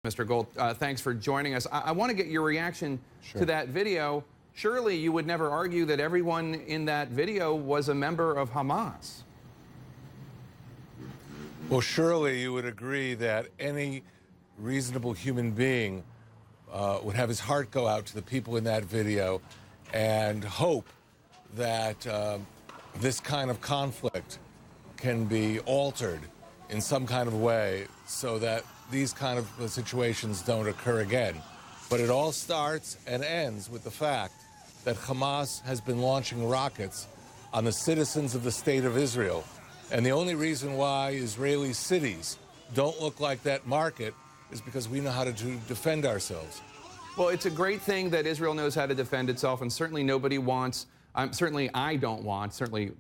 Mr. Gold, thanks for joining us. I want to get your reaction to that video. Surely you would never argue that everyone in that video was a member of Hamas. Well, surely you would agree that any reasonable human being would have his heart go out to the people in that video and hope that this kind of conflict can be altered in some kind of way so that these kind of situations don't occur again. But it all starts and ends with the fact that Hamas has been launching rockets on the citizens of the state of Israel. And the only reason why Israeli cities don't look like that market is because we know how to defend ourselves. Well, it's a great thing that Israel knows how to defend itself, and certainly nobody wants, certainly I don't want, certainly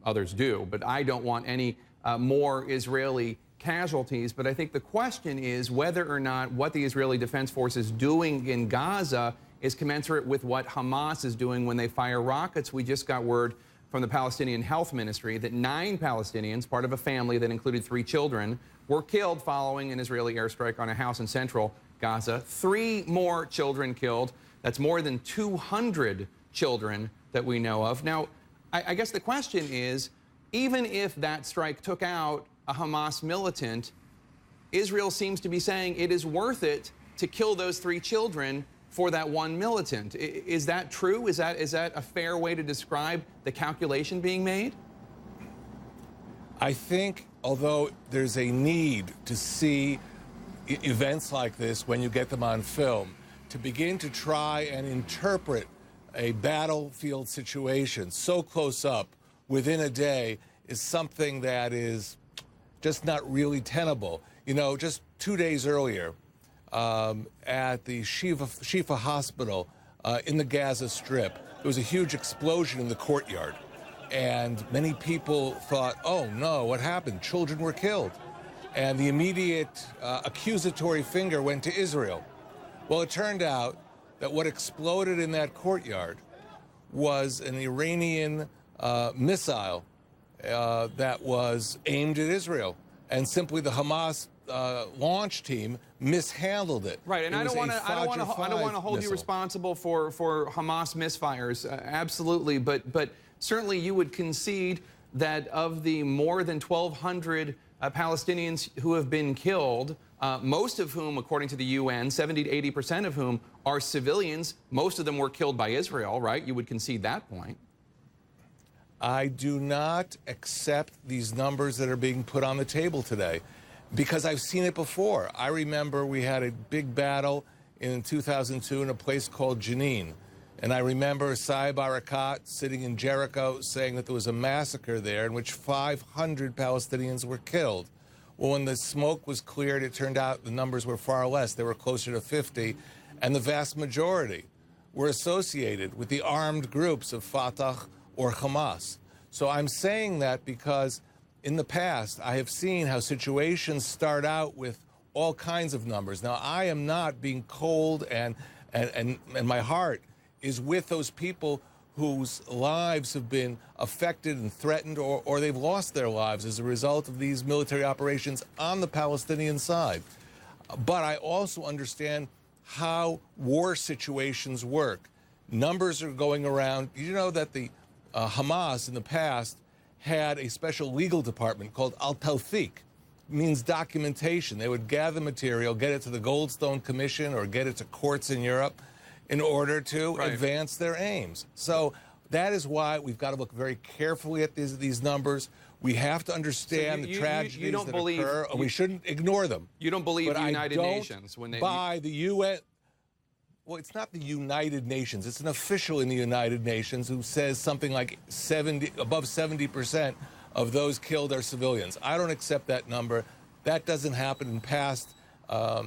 others do, but I don't want any more Israeli casualties. But I think the question is whether or not what the Israeli Defense Force is doing in Gaza is commensurate with what Hamas is doing when they fire rockets. We just got word from the Palestinian Health Ministry that 9 Palestinians, part of a family that included 3 children, were killed following an Israeli airstrike on a house in central Gaza. 3 more children killed. That's more than 200 children that we know of. Now, I guess the question is, even if that strike took out a Hamas militant, Israel seems to be saying it is worth it to kill those 3 children for that one militant. Is that true? Is that a fair way to describe the calculation being made? I think, although there's a need to see events like this when you get them on film, to begin to try and interpret a battlefield situation so close up within a day is something that is just not really tenable. You know, just 2 days earlier, at the Shifa Hospital in the Gaza Strip, there was a huge explosion in the courtyard. And many people thought, oh no, what happened? Children were killed. And the immediate accusatory finger went to Israel. Well, it turned out that what exploded in that courtyard was an Iranian missile that was aimed at Israel. And simply the Hamas launch team mishandled it. Right, and I don't want to hold you responsible for Hamas misfires, absolutely, but certainly you would concede that of the more than 1,200 Palestinians who have been killed, most of whom, according to the UN, 70 to 80% of whom are civilians, most of them were killed by Israel, right? You would concede that point. I do not accept these numbers that are being put on the table today because I've seen it before. I remember we had a big battle in 2002 in a place called Jenin. And I remember Saeb Erekat sitting in Jericho saying that there was a massacre there in which 500 Palestinians were killed. Well, when the smoke was cleared, it turned out the numbers were far less. They were closer to 50, and the vast majority were associated with the armed groups of Fatah or Hamas. So I'm saying that because in the past, I have seen how situations start out with all kinds of numbers. Now, I am not being cold, and my heart is with those people whose lives have been affected and threatened, or they've lost their lives as a result of these military operations on the Palestinian side. But I also understand how war situations work. Numbers are going around. You know that the Hamas in the past had a special legal department called Al-Tawfiq, means documentation. They would gather material, get it to the Goldstone Commission or get it to courts in Europe in order to advance their aims. So that is why we've got to look very carefully at these numbers. We have to understand the tragedies that occur, and we shouldn't ignore them. You don't believe the United Nations when they buy the UN. Well, it's not the United Nations. It's an official in the United Nations who says something like above 70% of those killed are civilians. I don't accept that number. That doesn't happen in past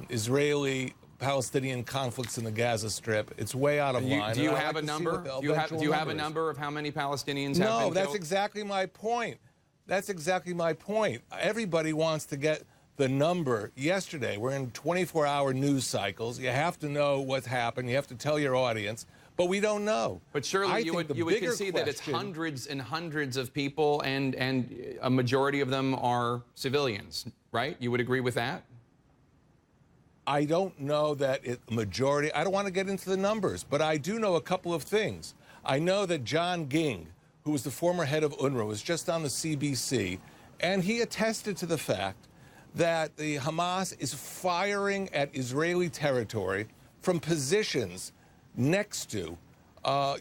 Israeli-Palestinian conflicts in the Gaza Strip. It's way out of line. Do you have a number? Do you have a number of how many Palestinians have been killed? No, that's exactly my point. That's exactly my point. Everybody wants to get the number yesterday. We're in 24-hour news cycles. You have to know what's happened. You have to tell your audience. But we don't know. But surely you would concede that it's hundreds and hundreds of people, and a majority of them are civilians, right? You would agree with that? I don't know that majority, I don't want to get into the numbers, but I do know a couple of things. I know that John Ging, who was the former head of UNRWA, was just on the CBC, and he attested to the fact that the Hamas is firing at Israeli territory from positions next to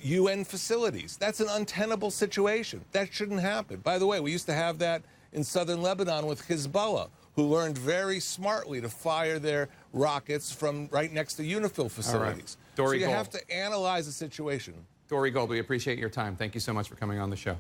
UN facilities. That's an untenable situation. That shouldn't happen. By the way, we used to have that in southern Lebanon with Hezbollah, who learned very smartly to fire their rockets from right next to UNIFIL facilities. Dore So you Gold. have to analyze the situation. Dore Gold, we appreciate your time. Thank you so much for coming on the show.